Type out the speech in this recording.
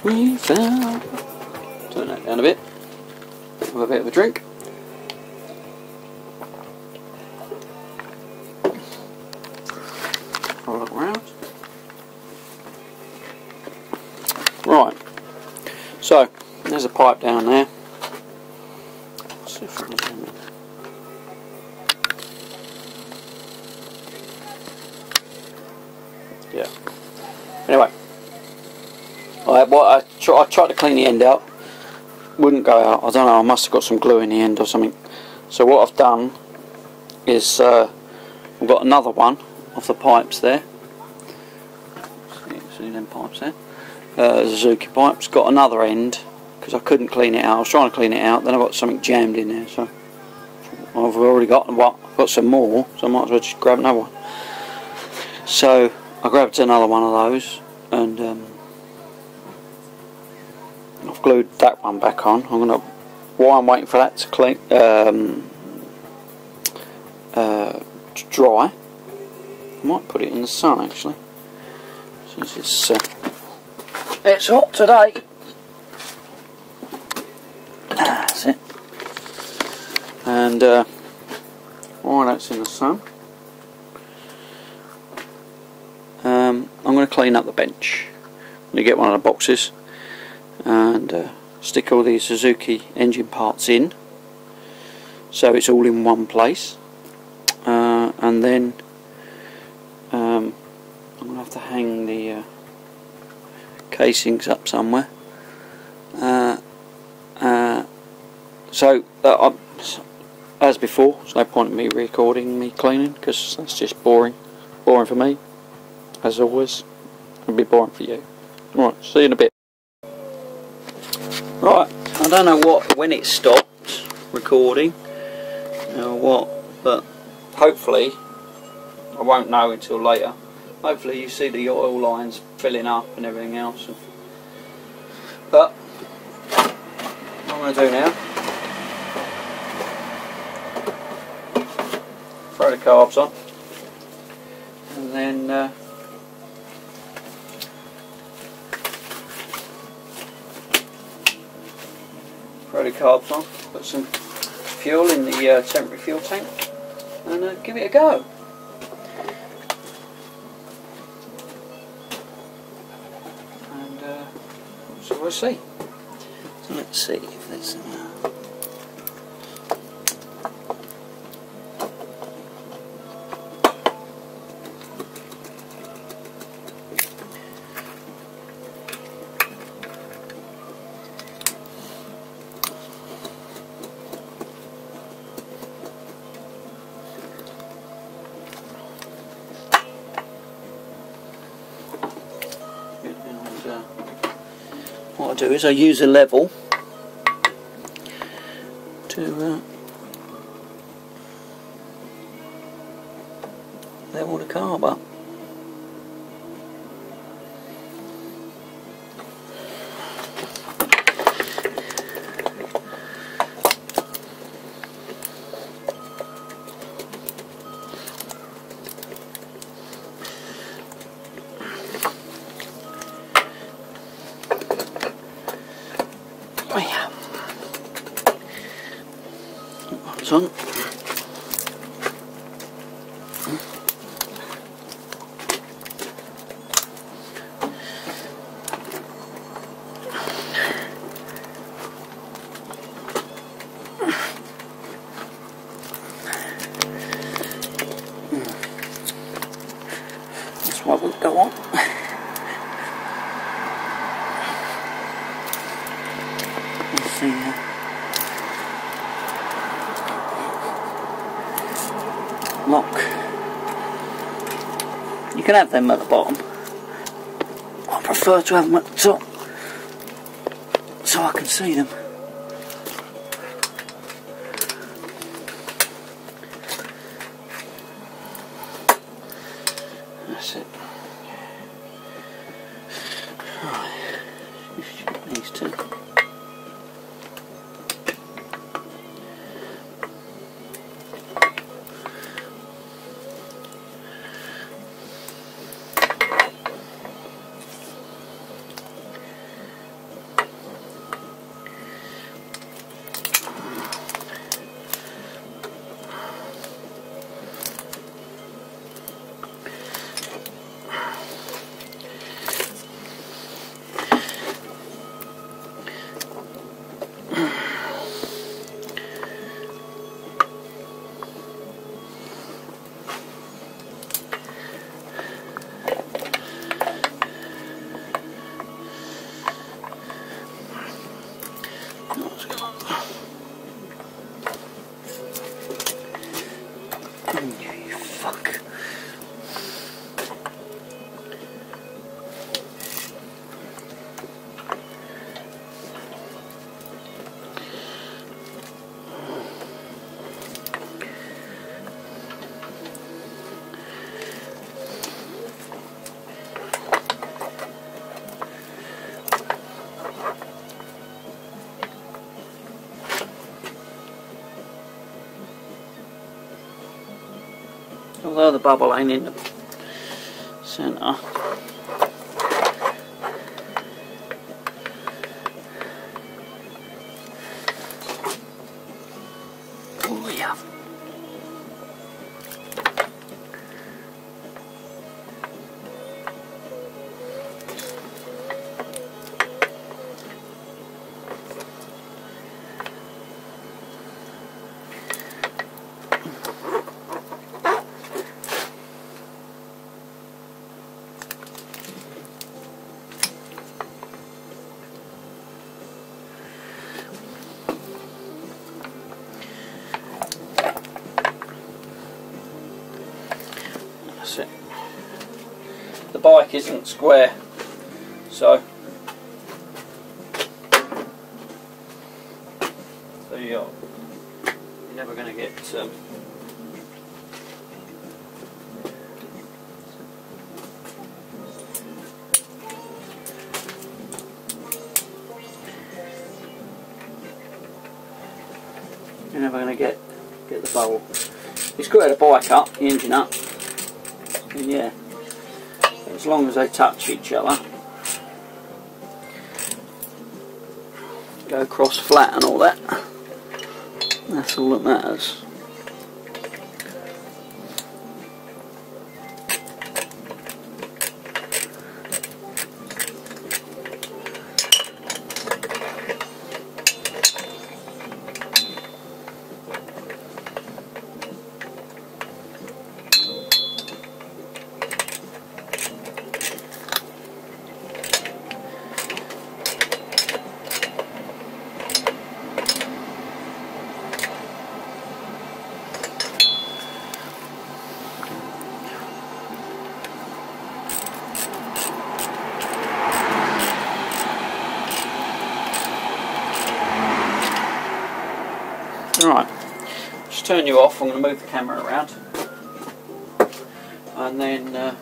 We found. Turn that down a bit. Have a bit of a drink. Have a look around. Right. So there's a pipe down there. Let's see if I can zoom in. Yeah. Anyway, I tried to clean the end out. Wouldn't go out. I don't know. I must have got some glue in the end or something. So what I've done is I've got another one of the pipes there. See them pipes there? Suzuki pipes. Got another end because I couldn't clean it out. I was trying to clean it out. Then I got something jammed in there. So I've already got some more. So I might as well just grab another one. So I grabbed another one of those and I've glued that one back on. While I'm waiting for that to clean, to dry, I might put it in the sun actually, since it's hot today. That's it. And while that's in the sun, I'm going to clean up the bench. I'm going to get one of the boxes and stick all these Suzuki engine parts in so it's all in one place, and then I'm going to have to hang the casings up somewhere. As before, there's no point in me recording me cleaning because that's just boring for me, as always. It'll be boring for you. Right, see you in a bit. Right, I don't know when it stopped recording or what, but hopefully I won't know until later. Hopefully you see the oil lines filling up and everything else. But what I'm going to do now, throw the carbs on and then throw the carbs on, put some fuel in the temporary fuel tank and give it a go. And so we'll see. So let's see if there's some what I do is I use a level to level the carb up. Oh yeah. That one's on. That's what will go on. See lock. You can have them at the bottom. I prefer to have them at the top so I can see them. That's it. Right. These two. You fuck. Although the bubble ain't in the centre. Oh yeah. That's it. The bike isn't square, so you're never going to get you're never going to get the bowl. You square the bike up, the engine up, and yeah, as long as they touch each other, go across flat and all that, that's all that matters. Right, just turn you off. I'm going to move the camera around, and then